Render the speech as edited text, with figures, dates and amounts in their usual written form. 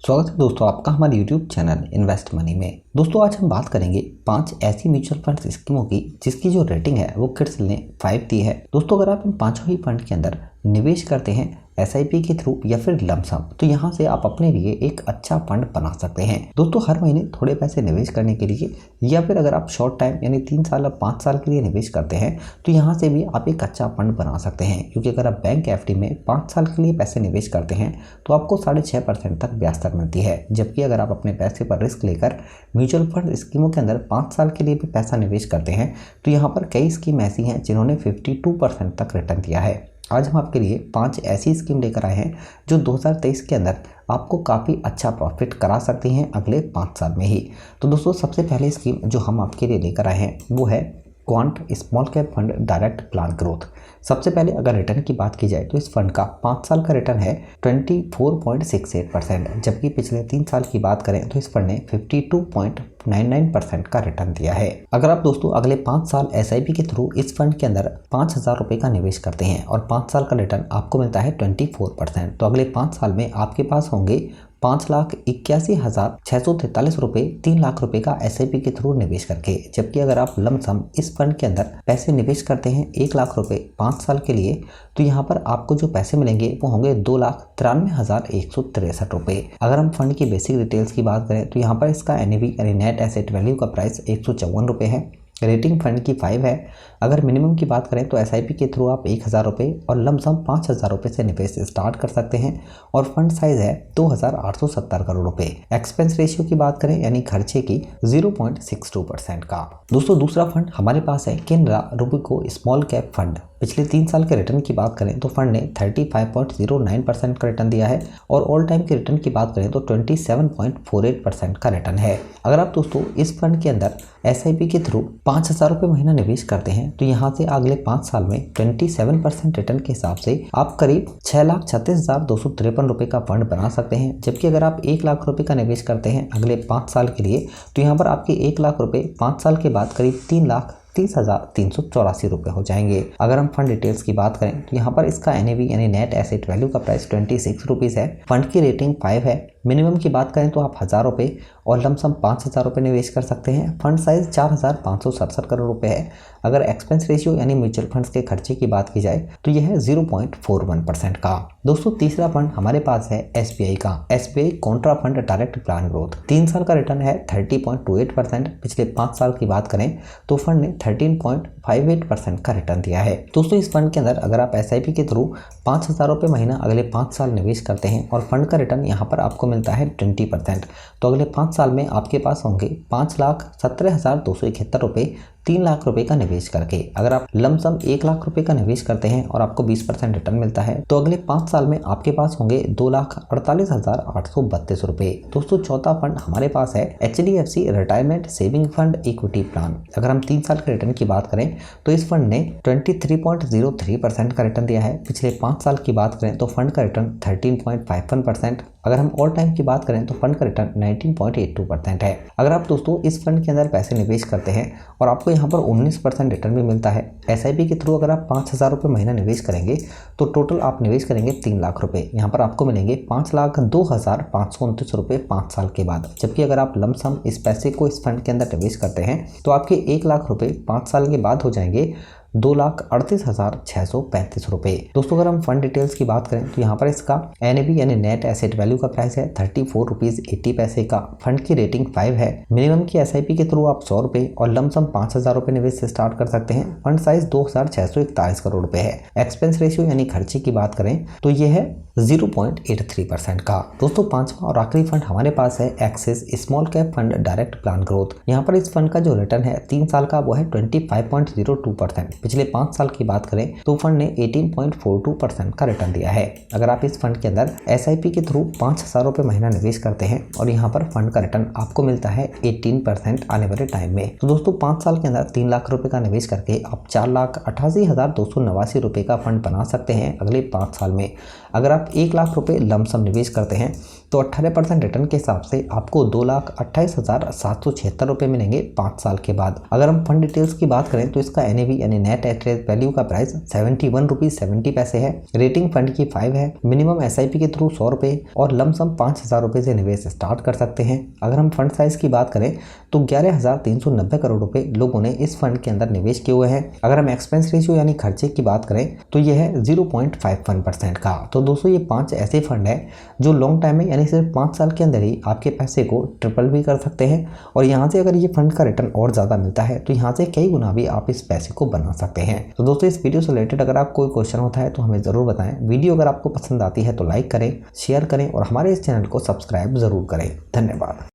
स्वागत है दोस्तों आपका हमारे YouTube चैनल इन्वेस्ट मनी में। दोस्तों आज हम बात करेंगे 5 ऐसी म्यूचुअल फंड स्कीमों की जिसकी जो रेटिंग है वो क्रिसिल ने 5 दी है। दोस्तों अगर आप इन पांचों ही फंड के अंदर निवेश करते हैं SIP के थ्रू या फिर लमसम, तो यहाँ से आप अपने लिए एक अच्छा फंड बना सकते हैं। दोस्तों हर महीने थोड़े पैसे निवेश करने के लिए या फिर अगर आप शॉर्ट टाइम यानी 3 साल या 5 साल के लिए निवेश करते हैं तो यहाँ से भी आप एक अच्छा फंड बना सकते हैं, क्योंकि अगर आप बैंक FD में 5 साल के लिए पैसे निवेश करते हैं तो आपको 6.5% तक ब्याज दर मिलती है। जबकि अगर आप अपने पैसे पर रिस्क लेकर म्यूचुअल फंड स्कीमों के अंदर 5 साल के लिए भी पैसा निवेश करते हैं तो यहाँ पर कई स्कीम ऐसी हैं जिन्होंने 52% तक रिटर्न दिया है। आज हम आपके लिए 5 ऐसी स्कीम लेकर आए हैं जो 2023 के अंदर आपको काफ़ी अच्छा प्रॉफिट करा सकती हैं अगले 5 साल में ही। तो दोस्तों सबसे पहले स्कीम जो हम आपके लिए लेकर आए हैं वो है quant small cap fund direct plan growth. सबसे पहले अगर रिटर्न की बात की जाए तो इस फंड का 5 साल का रिटर्न है 24.68%, जबकि पिछले 3 साल की बात करें तो इस फंड ने 52.99% का रिटर्न दिया है। अगर आप दोस्तों अगले 5 साल SIP के थ्रू इस फंड के अंदर 5,000 रुपये का निवेश करते हैं और 5 साल का रिटर्न आपको मिलता है 24%, तो अगले 5 साल में आपके पास होंगे 5,81,643 रुपये 3 लाख रुपए का SIP के थ्रू निवेश करके। जबकि अगर आप लमसम इस फंड के अंदर पैसे निवेश करते हैं 1 लाख रुपए 5 साल के लिए तो यहाँ पर आपको जो पैसे मिलेंगे वो होंगे 2,93,163 रुपये। अगर हम फंड की बेसिक डिटेल्स की बात करें तो यहाँ पर इसका NAV यानी नेट एसेट वैल्यू का प्राइस 154 रुपये है। रेटिंग फंड की 5 है। अगर मिनिमम की बात करें तो SIP के थ्रू आप 1,000 रुपये और लमसम 5,000 रुपये से निवेश स्टार्ट कर सकते हैं और फंड साइज है 2,870 करोड़ रुपए। एक्सपेंस रेशियो की बात करें यानी खर्चे की 0.62% का। दोस्तों दूसरा फंड हमारे पास है केनरा रुबिको स्मॉल कैप फंड। पिछले 3 साल के रिटर्न की बात करें तो फंड ने 35.09% का रिटर्न दिया है और ऑल टाइम के रिटर्न की बात करें तो 27.48% का रिटर्न है। अगर आप दोस्तों इस फंड के अंदर SIP के थ्रू 5,000 रुपये महीना निवेश करते हैं तो यहाँ से अगले 5 साल में 27% रिटर्न के हिसाब से आप करीब 6,36,253 रुपये का फंड बना सकते हैं। जबकि अगर आप 1 लाख रुपये का निवेश करते हैं अगले 5 साल के लिए तो यहाँ पर आपके 1 लाख रुपये 5 साल के बाद करीब 3,30,384 रुपये हो जाएंगे। अगर हम फंड डिटेल्स की बात करें तो यहाँ पर इसका NAV यानी नेट एसेट वैल्यू का प्राइस 26 रुपीज़ है। फंड की रेटिंग 5 है। मिनिमम की बात करें तो आप 1,000 रुपये और लमसम 5,000 रुपये निवेश कर सकते हैं। फंड साइज 4,567 करोड़ रुपए है। अगर एक्सपेंस रेशियो यानी म्यूचुअल फंड्स के खर्चे की बात की जाए तो यह है 0.41% का। दोस्तों तीसरा फंड हमारे पास है SBI का SBI Contra fund direct plan growth. 3 साल का रिटर्न है 30.28%। पिछले 5 साल की बात करें तो फंड ने 13.58% का रिटर्न दिया है। दोस्तों इस फंड के अंदर अगर आप SIP के थ्रू 5,000 रुपये महीना अगले 5 साल निवेश करते हैं और फंड का रिटर्न यहाँ पर आपको मिलता है 20%, तो अगले 5 साल में आपके पास होंगे 5,17,271 रुपये 3 लाख रुपए का निवेश करके। अगर आप लमसम 1 लाख रुपए का निवेश करते हैं और आपको 20% रिटर्न मिलता है तो अगले 5 साल में आपके पास होंगे 2,48,832 रुपए। दोस्तों चौथा फंड हमारे पास है HDFC retirement saving fund equity plan. अगर हम 3 साल के रिटर्न की बात करें तो इस फंड ने 23.03% का रिटर्न दिया है। पिछले 5 साल की बात करें तो फंड का रिटर्न 13.51%। अगर हम ऑल टाइम की बात करें तो फंड का रिटर्न 19.82% है। अगर आप दोस्तों इस फंड के अंदर पैसे निवेश करते हैं और आपको यहाँ पर 19% रिटर्न भी मिलता है SIP के थ्रू, अगर आप 5,000 रुपये महीना निवेश करेंगे तो टोटल आप निवेश करेंगे 3 लाख रुपए। यहाँ पर आपको मिलेंगे 5,02,529 रुपये 5 साल के बाद। जबकि अगर आप लमसम इस पैसे को इस फंड के अंदर निवेश करते हैं तो आपके 1 लाख रुपए 5 साल के बाद हो जाएंगे 2,38,635 रुपये। दोस्तों अगर हम फंड डिटेल्स की बात करें तो यहाँ पर इसका NAV यानी नेट एसेट वैल्यू का प्राइस है 34 रुपीज़ 80 पैसे का। फंड की रेटिंग 5 है। मिनिमम की SIP के थ्रू आप 100 रुपये और लमसम 5,000 रुपये निवेश से स्टार्ट कर सकते हैं। फंड साइज 2,641 करोड़ रुपए है। एक्सपेंस रेशियो यानी खर्चे की बात करें तो यह है 0.83% का। दोस्तों पांचवा और आखिरी फंड हमारे पास है axis small cap fund direct plan growth. यहाँ पर इस फंड का जो रिटर्न है 3 साल का वो है 25.02%। पिछले 5 साल की बात करें तो फंड ने 18.42% का रिटर्न दिया है। अगर आप इस फंड के अंदर SIP के थ्रू 5,000 रुपये महीना निवेश करते हैं और यहाँ पर फंड का रिटर्न आपको मिलता है 18% आने वाले टाइम में, तो दोस्तों 5 साल के अंदर 3 लाख रुपए का निवेश करके आप 4,88,289 रुपये का फंड बना सकते हैं अगले 5 साल में। अगर आप 1 लाख रुपए लमसम निवेश करते हैं तो 18% रिटर्न के हिसाब से आपको 2,28,776 रुपये मिलेंगे 5 साल के बाद। अगर हम फंड डिटेल्स की बात करें तो इसका NAV यानी नेट एसेट वैल्यू का प्राइस 71 रुपीज 70 पैसे है। रेटिंग फंड की 5 है। मिनिमम SIP के थ्रू 100 रुपये और लमसम 5,000 रुपये से निवेश स्टार्ट कर सकते हैं। अगर हम फंड साइज की बात करें तो 11,390 करोड़ रुपए लोगों ने इस फंड के अंदर निवेश किए हुए हैं। अगर हम एक्सपेंस रेशियो यानी खर्चे की बात करें तो यह है 0.51% का। तो दोस्तों ये 5 ऐसे फंड है जो लॉन्ग टाइम में यानी सिर्फ 5 साल के अंदर ही आपके पैसे को ट्रिपल भी कर सकते हैं और यहाँ से अगर ये फंड का रिटर्न और ज़्यादा मिलता है तो यहाँ से कई गुना भी आप इस पैसे को बना सकते हैं। तो दोस्तों इस वीडियो से रिलेटेड अगर आपको कोई क्वेश्चन होता है तो हमें ज़रूर बताएं। वीडियो अगर आपको पसंद आती है तो लाइक करें, शेयर करें और हमारे इस चैनल को सब्सक्राइब ज़रूर करें। धन्यवाद।